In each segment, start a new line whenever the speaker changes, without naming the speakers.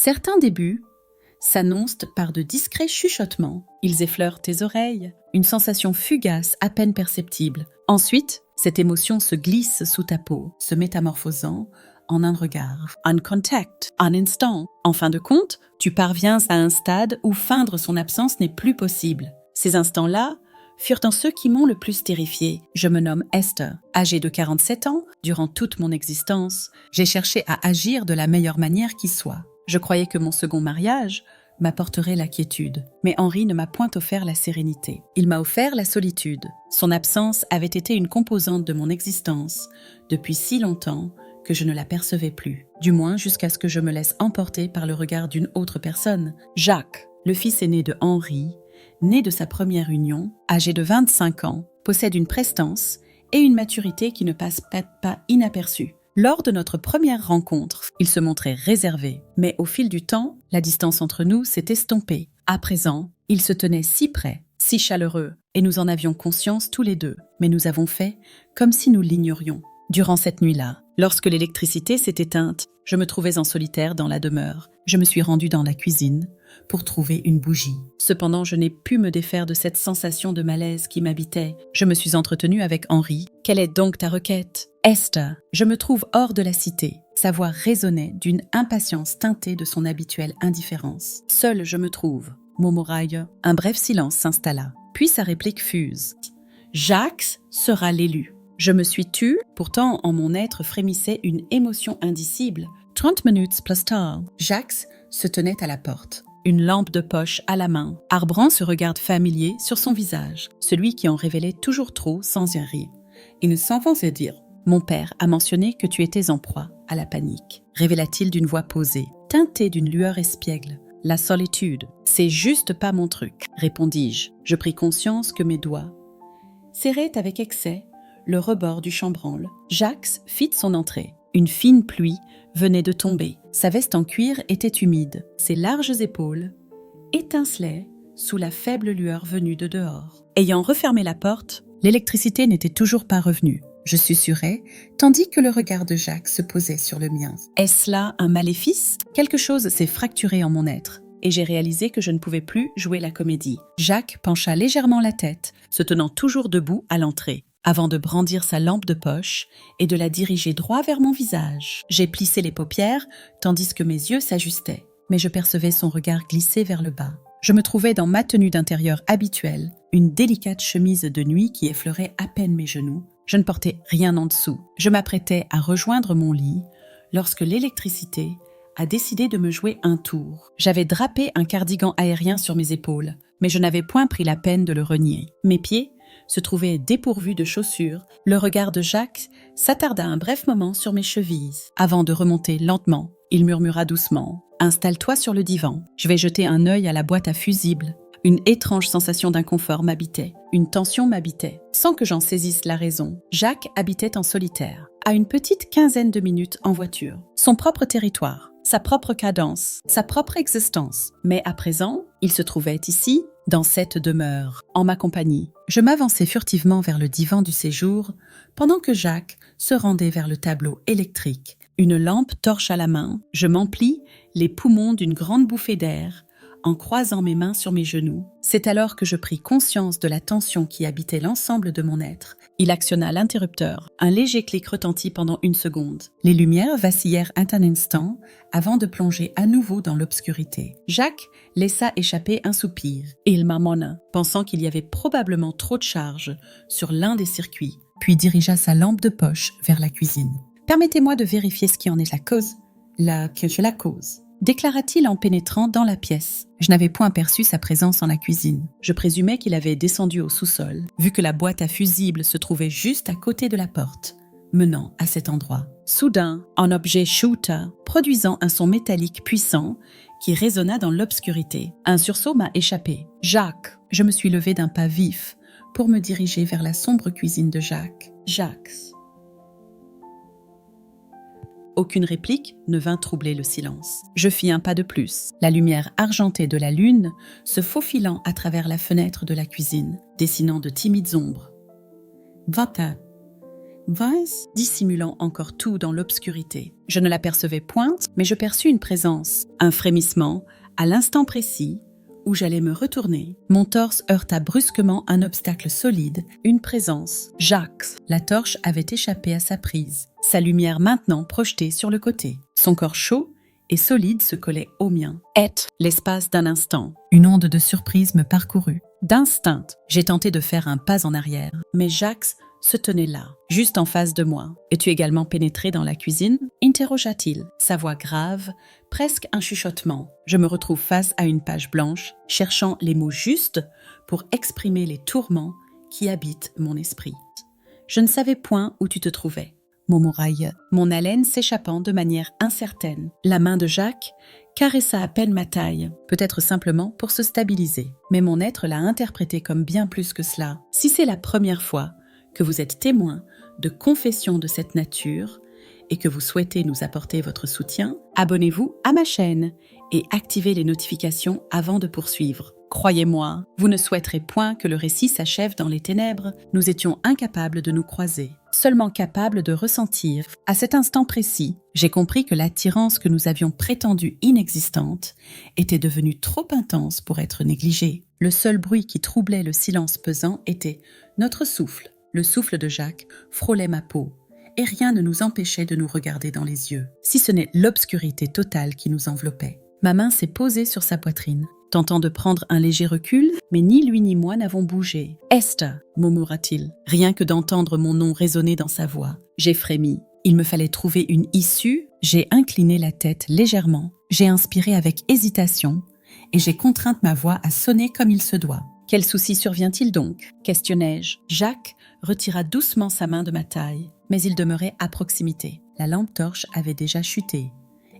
Certains débuts s'annoncent par de discrets chuchotements. Ils effleurent tes oreilles, une sensation fugace, à peine perceptible. Ensuite, cette émotion se glisse sous ta peau, se métamorphosant en un regard, un contact, un instant. En fin de compte, tu parviens à un stade où feindre son absence n'est plus possible. Ces instants-là furent en ceux qui m'ont le plus terrifiée. Je me nomme Esther. Âgée de 47 ans, durant toute mon existence, j'ai cherché à agir de la meilleure manière qui soit. Je croyais que mon second mariage m'apporterait la quiétude. Mais Henri ne m'a point offert la sérénité. Il m'a offert la solitude. Son absence avait été une composante de mon existence depuis si longtemps que je ne l'apercevais plus. Du moins jusqu'à ce que je me laisse emporter par le regard d'une autre personne. Jacques, le fils aîné de Henri, né de sa première union, âgé de 25 ans, possède une prestance et une maturité qui ne passent pas inaperçues. Lors de notre première rencontre, il se montrait réservé, mais au fil du temps, la distance entre nous s'est estompée. À présent, il se tenait si près, si chaleureux, et nous en avions conscience tous les deux, mais nous avons fait comme si nous l'ignorions. Durant cette nuit-là, lorsque l'électricité s'est éteinte, je me trouvais en solitaire dans la demeure. Je me suis rendue dans la cuisine pour trouver une bougie. Cependant, je n'ai pu me défaire de cette sensation de malaise qui m'habitait. Je me suis entretenue avec Henri. « Quelle est donc ta requête ?»« Esther, je me trouve hors de la cité. » Sa voix résonnait d'une impatience teintée de son habituelle indifférence. « Seule je me trouve. » murmura-t-il. Un bref silence s'installa. Puis sa réplique fuse. « Jacques sera l'élu. » Je me suis tue, pourtant en mon être frémissait une émotion indicible. 30 minutes plus tard, Jacques se tenait à la porte, une lampe de poche à la main, arborant ce regard familier sur son visage, celui qui en révélait toujours trop sans y rire. Il ne s'en pensait dire. « Mon père a mentionné que tu étais en proie à la panique », révéla-t-il d'une voix posée, teintée d'une lueur espiègle. « La solitude, c'est juste pas mon truc », répondis-je. Je pris conscience que mes doigts serraient avec excès le rebord du chambranle. Jacques fit son entrée. Une fine pluie venait de tomber. Sa veste en cuir était humide. Ses larges épaules étincelaient sous la faible lueur venue de dehors. Ayant refermé la porte, l'électricité n'était toujours pas revenue. Je susurrais, tandis que le regard de Jacques se posait sur le mien. Est-ce là un maléfice ? Quelque chose s'est fracturé en mon être, et j'ai réalisé que je ne pouvais plus jouer la comédie. Jacques pencha légèrement la tête, se tenant toujours debout à l'entrée, avant de brandir sa lampe de poche et de la diriger droit vers mon visage. J'ai plissé les paupières, tandis que mes yeux s'ajustaient, mais je percevais son regard glisser vers le bas. Je me trouvais dans ma tenue d'intérieur habituelle, une délicate chemise de nuit qui effleurait à peine mes genoux. Je ne portais rien en dessous. Je m'apprêtais à rejoindre mon lit lorsque l'électricité a décidé de me jouer un tour. J'avais drapé un cardigan aérien sur mes épaules, mais je n'avais point pris la peine de le renier. Mes pieds se trouvaient dépourvus de chaussures. Le regard de Jacques s'attarda un bref moment sur mes chevilles. Avant de remonter lentement, il murmura doucement « Installe-toi sur le divan. Je vais jeter un œil à la boîte à fusibles. » Une étrange sensation d'inconfort m'habitait, une tension m'habitait. Sans que j'en saisisse la raison, Jacques habitait en solitaire, à une petite quinzaine de minutes en voiture. Son propre territoire, sa propre cadence, sa propre existence. Mais à présent, il se trouvait ici, dans cette demeure, en ma compagnie. Je m'avançai furtivement vers le divan du séjour, pendant que Jacques se rendait vers le tableau électrique. Une lampe torche à la main, je m'emplis les poumons d'une grande bouffée d'air, en croisant mes mains sur mes genoux. C'est alors que je pris conscience de la tension qui habitait l'ensemble de mon être. Il actionna l'interrupteur. Un léger clic retentit pendant une seconde. Les lumières vacillèrent un instant avant de plonger à nouveau dans l'obscurité. Jacques laissa échapper un soupir. Il m'amena, pensant qu'il y avait probablement trop de charge sur l'un des circuits, puis dirigea sa lampe de poche vers la cuisine. « Permettez-moi de vérifier ce qui en est la cause. La cause. » déclara-t-il en pénétrant dans la pièce. Je n'avais point perçu sa présence en la cuisine. Je présumais qu'il avait descendu au sous-sol, vu que la boîte à fusibles se trouvait juste à côté de la porte, menant à cet endroit. Soudain, un objet chuta, produisant un son métallique puissant qui résonna dans l'obscurité. Un sursaut m'a échappé. « Jacques !» Je me suis levé d'un pas vif pour me diriger vers la sombre cuisine de Jacques. « Jacques !» Aucune réplique ne vint troubler le silence. Je fis un pas de plus, la lumière argentée de la lune se faufilant à travers la fenêtre de la cuisine, dessinant de timides ombres. « Va-t'en » Was, dissimulant encore tout dans l'obscurité. Je ne l'apercevais point, mais je perçus une présence, un frémissement, à l'instant précis, où j'allais me retourner. Mon torse heurta brusquement un obstacle solide, une présence. Jacques. La torche avait échappé à sa prise, sa lumière maintenant projetée sur le côté. Son corps chaud et solide se collait au mien. L'espace d'un instant, une onde de surprise me parcourut. D'instinct, j'ai tenté de faire un pas en arrière, mais Jacques se tenait là, juste en face de moi. « Es-tu également pénétré dans la cuisine ?» interrogea-t-il, sa voix grave, presque un chuchotement. Je me retrouve face à une page blanche, cherchant les mots justes pour exprimer les tourments qui habitent mon esprit. Je ne savais point où tu te trouvais, murmura-t-il, mon haleine s'échappant de manière incertaine. La main de Jacques caressa à peine ma taille, peut-être simplement pour se stabiliser. Mais mon être l'a interprété comme bien plus que cela. Si c'est la première fois que vous êtes témoin de confessions de cette nature et que vous souhaitez nous apporter votre soutien, abonnez-vous à ma chaîne et activez les notifications avant de poursuivre. Croyez-moi, vous ne souhaiterez point que le récit s'achève dans les ténèbres. Nous étions incapables de nous croiser, seulement capables de ressentir. À cet instant précis, j'ai compris que l'attirance que nous avions prétendue inexistante était devenue trop intense pour être négligée. Le seul bruit qui troublait le silence pesant était notre souffle. Le souffle de Jacques frôlait ma peau, et rien ne nous empêchait de nous regarder dans les yeux, si ce n'est l'obscurité totale qui nous enveloppait. Ma main s'est posée sur sa poitrine, tentant de prendre un léger recul, mais ni lui ni moi n'avons bougé. « Esther » murmura-t-il, rien que d'entendre mon nom résonner dans sa voix. J'ai frémi. Il me fallait trouver une issue. J'ai incliné la tête légèrement, j'ai inspiré avec hésitation, et j'ai contraint ma voix à sonner comme il se doit. « Quel souci survient-il donc ?» questionnai-je. Jacques retira doucement sa main de ma taille, mais il demeurait à proximité. La lampe torche avait déjà chuté,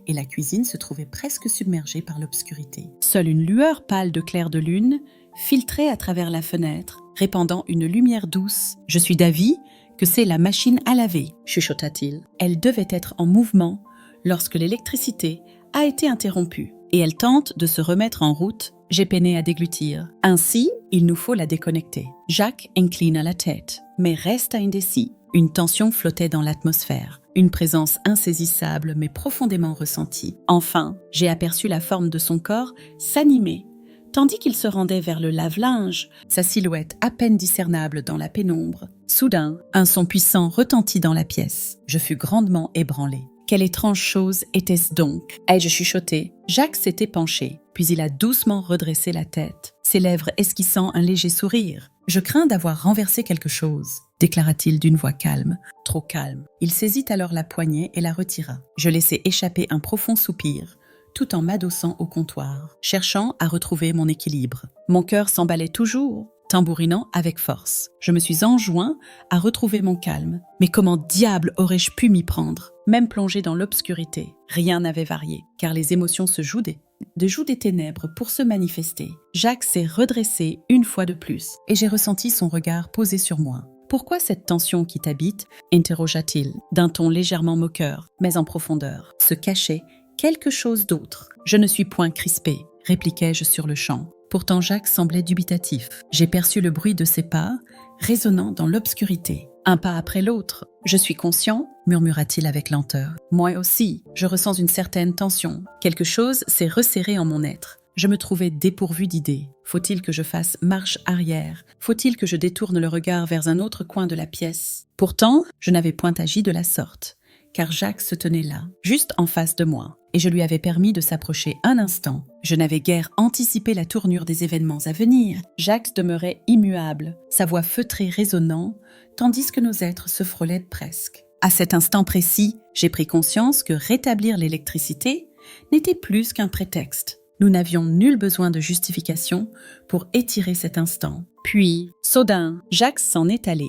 et la cuisine se trouvait presque submergée par l'obscurité. Seule une lueur pâle de clair de lune filtrait à travers la fenêtre, répandant une lumière douce. « Je suis d'avis que c'est la machine à laver, » chuchota-t-il. Elle devait être en mouvement lorsque l'électricité a été interrompue, et elle tente de se remettre en route. J'ai peiné à déglutir. Ainsi, il nous faut la déconnecter. Jacques inclina la tête, mais reste indécis. Une tension flottait dans l'atmosphère, une présence insaisissable mais profondément ressentie. Enfin, j'ai aperçu la forme de son corps s'animer, tandis qu'il se rendait vers le lave-linge, sa silhouette à peine discernable dans la pénombre. Soudain, un son puissant retentit dans la pièce. Je fus grandement ébranlé. Quelle étrange chose était-ce donc ? Ai-je chuchoté ? Jacques s'était penché, puis il a doucement redressé la tête, ses lèvres esquissant un léger sourire. « Je crains d'avoir renversé quelque chose », déclara-t-il d'une voix calme, trop calme. Il saisit alors la poignée et la retira. Je laissai échapper un profond soupir, tout en m'adossant au comptoir, cherchant à retrouver mon équilibre. Mon cœur s'emballait toujours, tambourinant avec force. Je me suis enjoint à retrouver mon calme. Mais comment diable aurais-je pu m'y prendre ? Même plongé dans l'obscurité, rien n'avait varié, car les émotions se jouent des ténèbres pour se manifester. Jacques s'est redressé une fois de plus, et j'ai ressenti son regard posé sur moi. « Pourquoi cette tension qui t'habite ?» interrogea-t-il, d'un ton légèrement moqueur, mais en profondeur. Se cachait quelque chose d'autre. « Je ne suis point crispé », répliquai-je sur le champ. Pourtant Jacques semblait dubitatif. J'ai perçu le bruit de ses pas, résonnant dans l'obscurité. Un pas après l'autre. « Je suis conscient », murmura-t-il avec lenteur. « Moi aussi, je ressens une certaine tension. Quelque chose s'est resserré en mon être. Je me trouvais dépourvu d'idées. Faut-il que je fasse marche arrière ? Faut-il que je détourne le regard vers un autre coin de la pièce ? Pourtant, je n'avais point agi de la sorte, car Jacques se tenait là, juste en face de moi, et je lui avais permis de s'approcher un instant. Je n'avais guère anticipé la tournure des événements à venir. Jacques demeurait immuable, sa voix feutrée résonnant, tandis que nos êtres se frôlaient presque. À cet instant précis, j'ai pris conscience que rétablir l'électricité n'était plus qu'un prétexte. Nous n'avions nul besoin de justification pour étirer cet instant. Puis, soudain, Jacques s'en est allé.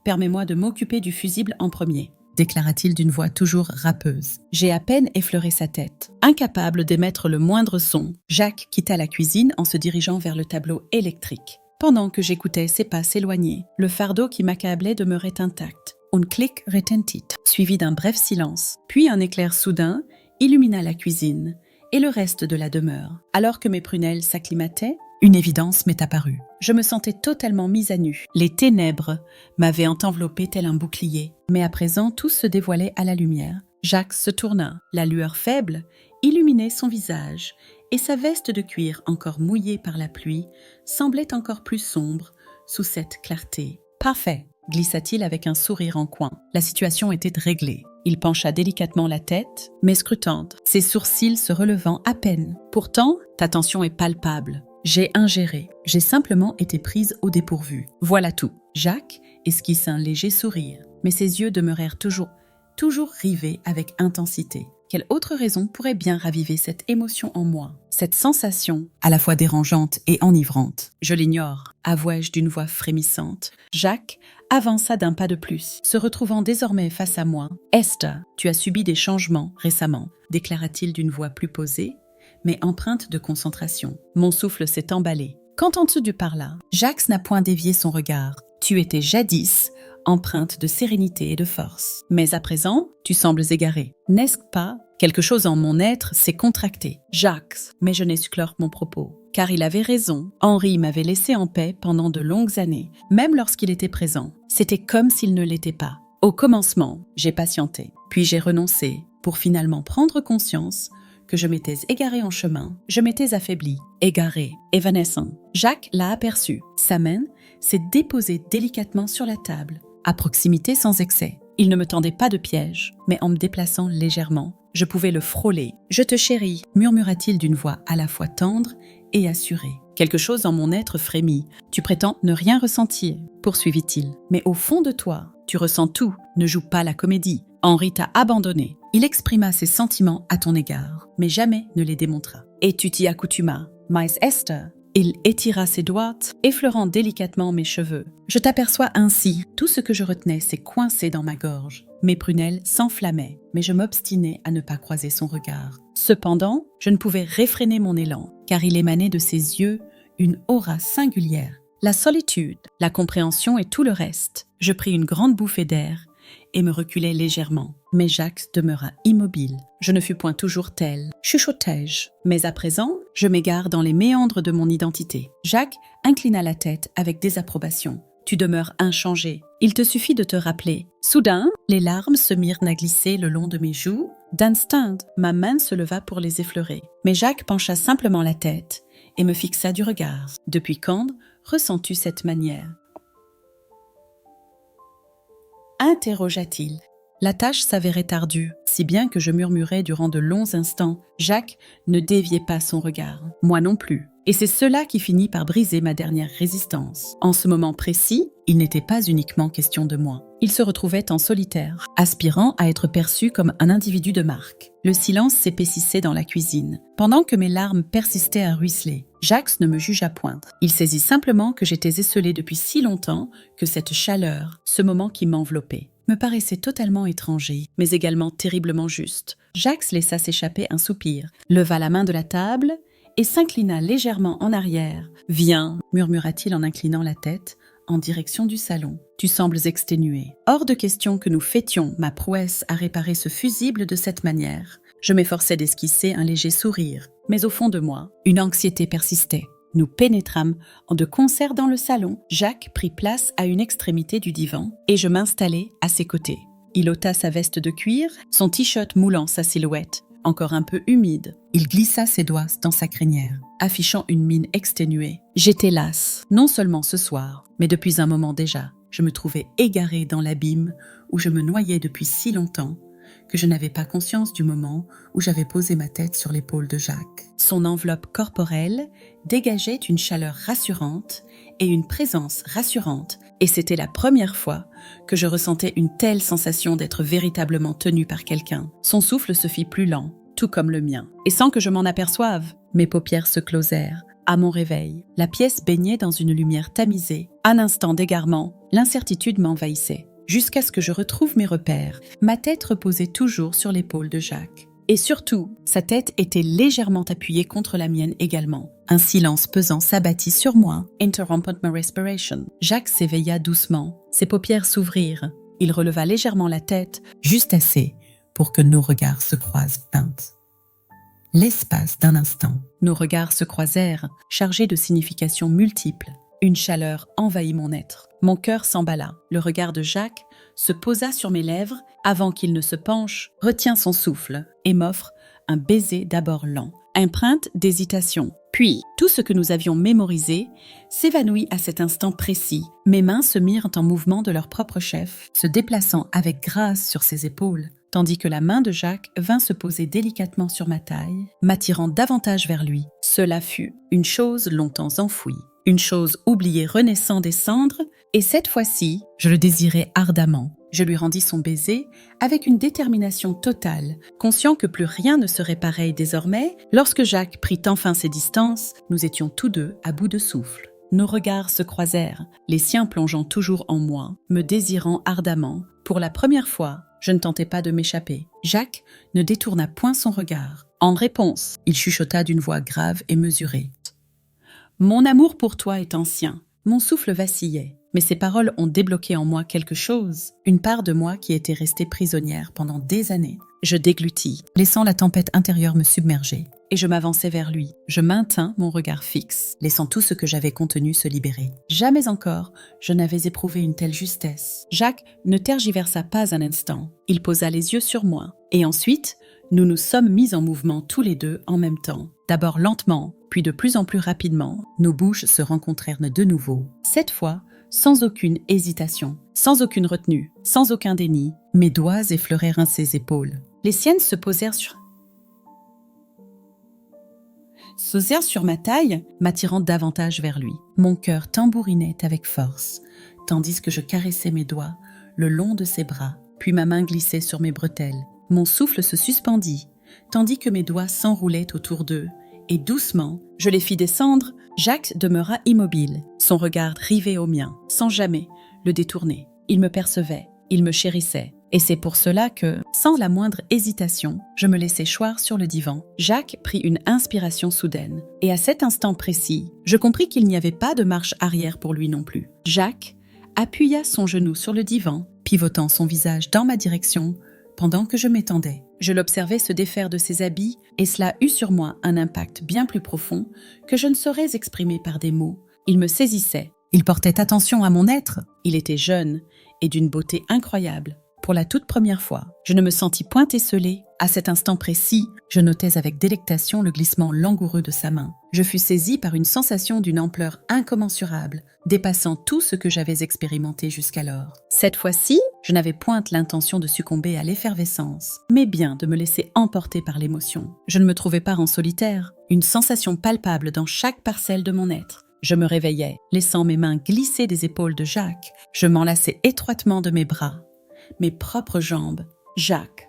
Permets-moi de m'occuper du fusible en premier, déclara-t-il d'une voix toujours râpeuse. J'ai à peine effleuré sa tête. Incapable d'émettre le moindre son, Jacques quitta la cuisine en se dirigeant vers le tableau électrique. Pendant que j'écoutais ses pas s'éloigner, le fardeau qui m'accablait demeurait intact. Un clic retentit, suivi d'un bref silence. Puis un éclair soudain illumina la cuisine et le reste de la demeure. Alors que mes prunelles s'acclimataient, une évidence m'est apparue. Je me sentais totalement mise à nu. Les ténèbres m'avaient enveloppée tel un bouclier. Mais à présent, tout se dévoilait à la lumière. Jacques se tourna. La lueur faible illuminait son visage, et sa veste de cuir, encore mouillée par la pluie, semblait encore plus sombre sous cette clarté. « Parfait !» glissa-t-il avec un sourire en coin. La situation était réglée. Il pencha délicatement la tête, m'escrutante, ses sourcils se relevant à peine. « Pourtant, ta tension est palpable. J'ai ingéré. J'ai simplement été prise au dépourvu. Voilà tout. » Jacques esquissa un léger sourire, mais ses yeux demeurèrent toujours rivés avec intensité. Quelle autre raison pourrait bien raviver cette émotion en moi, cette sensation à la fois dérangeante et enivrante? Je l'ignore, avouai-je d'une voix frémissante. Jacques avança d'un pas de plus, se retrouvant désormais face à moi. « Esther, tu as subi des changements récemment, déclara-t-il d'une voix plus posée, mais empreinte de concentration. Mon souffle s'est emballé. Qu'entends-tu par là? Jacques n'a point dévié son regard. Tu étais jadis empreinte de sérénité et de force. Mais à présent, tu sembles égaré. N'est-ce pas? Quelque chose en mon être s'est contracté. Jacques, mais je n'exclus mon propos. Car il avait raison. Henri m'avait laissé en paix pendant de longues années, même lorsqu'il était présent. C'était comme s'il ne l'était pas. Au commencement, j'ai patienté, puis j'ai renoncé, pour finalement prendre conscience que je m'étais égaré en chemin, je m'étais affaibli, égaré, évanescent. Jacques l'a aperçu. Sa main s'est déposée délicatement sur la table, à proximité sans excès. Il ne me tendait pas de piège, mais en me déplaçant légèrement, je pouvais le frôler. « Je te chéris », murmura-t-il d'une voix à la fois tendre et assurée. Quelque chose en mon être frémit. « Tu prétends ne rien ressentir », poursuivit-il. « Mais au fond de toi, tu ressens tout. Ne joue pas la comédie. Henri t'a abandonné. Il exprima ses sentiments à ton égard, mais jamais ne les démontra. Et tu t'y accoutumas. Mais Esther, il étira ses doigts, effleurant délicatement mes cheveux. Je t'aperçois ainsi. Tout ce que je retenais s'est coincé dans ma gorge. Mes prunelles s'enflammaient, mais je m'obstinais à ne pas croiser son regard. Cependant, je ne pouvais réfréner mon élan, car il émanait de ses yeux une aura singulière. La solitude, la compréhension et tout le reste. Je pris une grande bouffée d'air et me reculai légèrement. Mais Jacques demeura immobile. Je ne fus point toujours tel, chuchotai-je. Mais à présent, je m'égare dans les méandres de mon identité. Jacques inclina la tête avec désapprobation. Tu demeures inchangé. Il te suffit de te rappeler. Soudain, les larmes se mirent à glisser le long de mes joues. D'instinct, ma main se leva pour les effleurer. Mais Jacques pencha simplement la tête et me fixa du regard. Depuis quand ressens-tu cette manière? Interrogea-t-il. La tâche s'avérait ardue, si bien que je murmurais durant de longs instants. Jacques ne déviait pas son regard, moi non plus. Et c'est cela qui finit par briser ma dernière résistance. En ce moment précis, il n'était pas uniquement question de moi. Il se retrouvait en solitaire, aspirant à être perçu comme un individu de marque. Le silence s'épaississait dans la cuisine, pendant que mes larmes persistaient à ruisseler. Jacques ne me jugea point. Il saisit simplement que j'étais esselée depuis si longtemps que cette chaleur, ce moment qui m'enveloppait, me paraissait totalement étranger, mais également terriblement juste. Jacques laissa s'échapper un soupir, leva la main de la table et s'inclina légèrement en arrière. « Viens », murmura-t-il en inclinant la tête en direction du salon. « Tu sembles exténué. Hors de question que nous fêtions ma prouesse à réparer ce fusible de cette manière. » Je m'efforçais d'esquisser un léger sourire, mais au fond de moi, une anxiété persistait. Nous pénétrâmes de concert dans le salon. Jacques prit place à une extrémité du divan et je m'installai à ses côtés. Il ôta sa veste de cuir, son t-shirt moulant sa silhouette, encore un peu humide. Il glissa ses doigts dans sa crinière, affichant une mine exténuée. J'étais lasse, non seulement ce soir, mais depuis un moment déjà. Je me trouvais égarée dans l'abîme où je me noyais depuis si longtemps que je n'avais pas conscience du moment où j'avais posé ma tête sur l'épaule de Jacques. Son enveloppe corporelle dégageait une chaleur rassurante et une présence rassurante, et c'était la première fois que je ressentais une telle sensation d'être véritablement tenue par quelqu'un. Son souffle se fit plus lent, tout comme le mien, et sans que je m'en aperçoive, mes paupières se closèrent. À mon réveil, la pièce baignait dans une lumière tamisée. Un instant d'égarement, l'incertitude m'envahissait. Jusqu'à ce que je retrouve mes repères, ma tête reposait toujours sur l'épaule de Jacques. Et surtout, sa tête était légèrement appuyée contre la mienne également. Un silence pesant s'abattit sur moi, interrompant ma respiration. Jacques s'éveilla doucement, ses paupières s'ouvrirent. Il releva légèrement la tête, juste assez pour que nos regards se croisent peintes. l'espace d'un instant. Nos regards se croisèrent, chargés de significations multiples. Une chaleur envahit mon être. Mon cœur s'emballa. Le regard de Jacques se posa sur mes lèvres avant qu'il ne se penche, retient son souffle et m'offre un baiser d'abord lent, empreinte d'hésitation. Puis, tout ce que nous avions mémorisé s'évanouit à cet instant précis. Mes mains se mirent en mouvement de leur propre chef, se déplaçant avec grâce sur ses épaules, tandis que la main de Jacques vint se poser délicatement sur ma taille, m'attirant davantage vers lui. Cela fut une chose longtemps enfouie, une chose oubliée renaissant des cendres, et cette fois-ci, je le désirais ardemment. Je lui rendis son baiser avec une détermination totale, conscient que plus rien ne serait pareil désormais. Lorsque Jacques prit enfin ses distances, nous étions tous deux à bout de souffle. Nos regards se croisèrent, les siens plongeant toujours en moi, me désirant ardemment. Pour la première fois, je ne tentai pas de m'échapper. Jacques ne détourna point son regard. En réponse, il chuchota d'une voix grave et mesurée. « Mon amour pour toi est ancien. » Mon souffle vacillait, mais ces paroles ont débloqué en moi quelque chose, une part de moi qui était restée prisonnière pendant des années. Je déglutis, laissant la tempête intérieure me submerger, et je m'avançai vers lui. Je maintins mon regard fixe, laissant tout ce que j'avais contenu se libérer. Jamais encore je n'avais éprouvé une telle justesse. Jacques ne tergiversa pas un instant. Il posa les yeux sur moi, et ensuite, nous nous sommes mis en mouvement tous les deux en même temps. D'abord lentement, puis de plus en plus rapidement, nos bouches se rencontrèrent de nouveau. Cette fois, sans aucune hésitation, sans aucune retenue, sans aucun déni, mes doigts effleurèrent ses épaules. Les siennes se posèrent sur ma taille, m'attirant davantage vers lui. Mon cœur tambourinait avec force, tandis que je caressais mes doigts le long de ses bras, puis ma main glissait sur mes bretelles. Mon souffle se suspendit, tandis que mes doigts s'enroulaient autour d'eux, et doucement, je les fis descendre. Jacques demeura immobile, son regard rivé au mien, sans jamais le détourner. Il me percevait, il me chérissait, et c'est pour cela que, sans la moindre hésitation, je me laissai choir sur le divan. Jacques prit une inspiration soudaine, et à cet instant précis, je compris qu'il n'y avait pas de marche arrière pour lui non plus. Jacques appuya son genou sur le divan, pivotant son visage dans ma direction, pendant que je m'étendais. Je l'observais se défaire de ses habits, et cela eut sur moi un impact bien plus profond que je ne saurais exprimer par des mots. Il me saisissait, il portait attention à mon être, il était jeune et d'une beauté incroyable. Pour la toute première fois, je ne me sentis point esselée. À cet instant précis, je notais avec délectation le glissement langoureux de sa main. Je fus saisie par une sensation d'une ampleur incommensurable, dépassant tout ce que j'avais expérimenté jusqu'alors. Cette fois-ci, je n'avais point l'intention de succomber à l'effervescence, mais bien de me laisser emporter par l'émotion. Je ne me trouvais pas en solitaire, une sensation palpable dans chaque parcelle de mon être. Je me réveillais, laissant mes mains glisser des épaules de Jacques. Je m'enlaçais étroitement de mes bras, mes propres jambes. Jacques,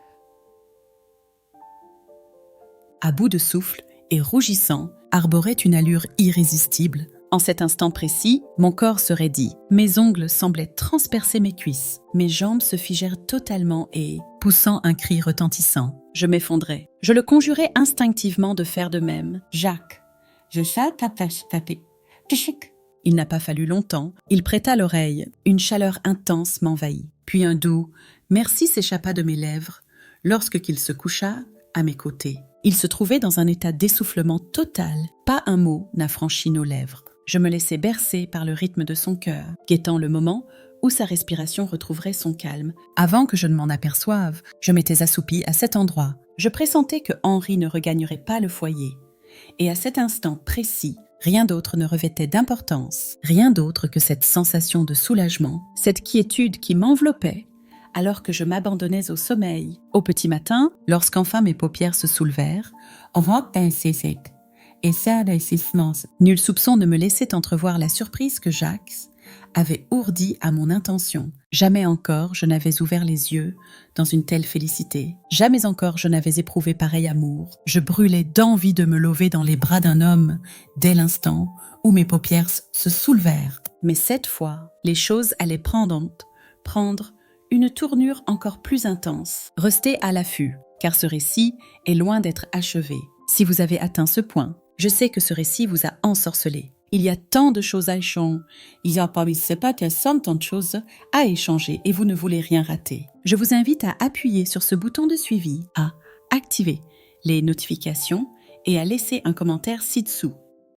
à bout de souffle et rougissant, arborait une allure irrésistible. En cet instant précis, mon corps se raidit. Mes ongles semblaient transpercer mes cuisses. Mes jambes se figèrent totalement et, poussant un cri retentissant, je m'effondrais. Je le conjurais instinctivement de faire de même. Jacques, je chante ta tapé. Il n'a pas fallu longtemps. Il prêta l'oreille. Une chaleur intense m'envahit. Puis un doux « merci » s'échappa de mes lèvres lorsque qu'il se coucha à mes côtés. Il se trouvait dans un état d'essoufflement total. Pas un mot n'a franchi nos lèvres. Je me laissais bercer par le rythme de son cœur, guettant le moment où sa respiration retrouverait son calme. Avant que je ne m'en aperçoive, je m'étais assoupie à cet endroit. Je pressentais que Henri ne regagnerait pas le foyer. Et à cet instant précis, rien d'autre ne revêtait d'importance, rien d'autre que cette sensation de soulagement, cette quiétude qui m'enveloppait, alors que je m'abandonnais au sommeil. Au petit matin, lorsqu'enfin mes paupières se soulevèrent, nul soupçon ne me laissait entrevoir la surprise que Jacques avait ourdi à mon intention. Jamais encore je n'avais ouvert les yeux dans une telle félicité. Jamais encore je n'avais éprouvé pareil amour. Je brûlais d'envie de me lever dans les bras d'un homme dès l'instant où mes paupières se soulevèrent. Mais cette fois, les choses allaient prendre une tournure encore plus intense. Restez à l'affût, car ce récit est loin d'être achevé. Si vous avez atteint ce point, je sais que ce récit vous a ensorcelé. Il y a tant de choses à échanger. Il y a parmi ces pas tant de choses à échanger et vous ne voulez rien rater. Je vous invite à appuyer sur ce bouton de suivi, à activer les notifications et à laisser un commentaire ci-dessous.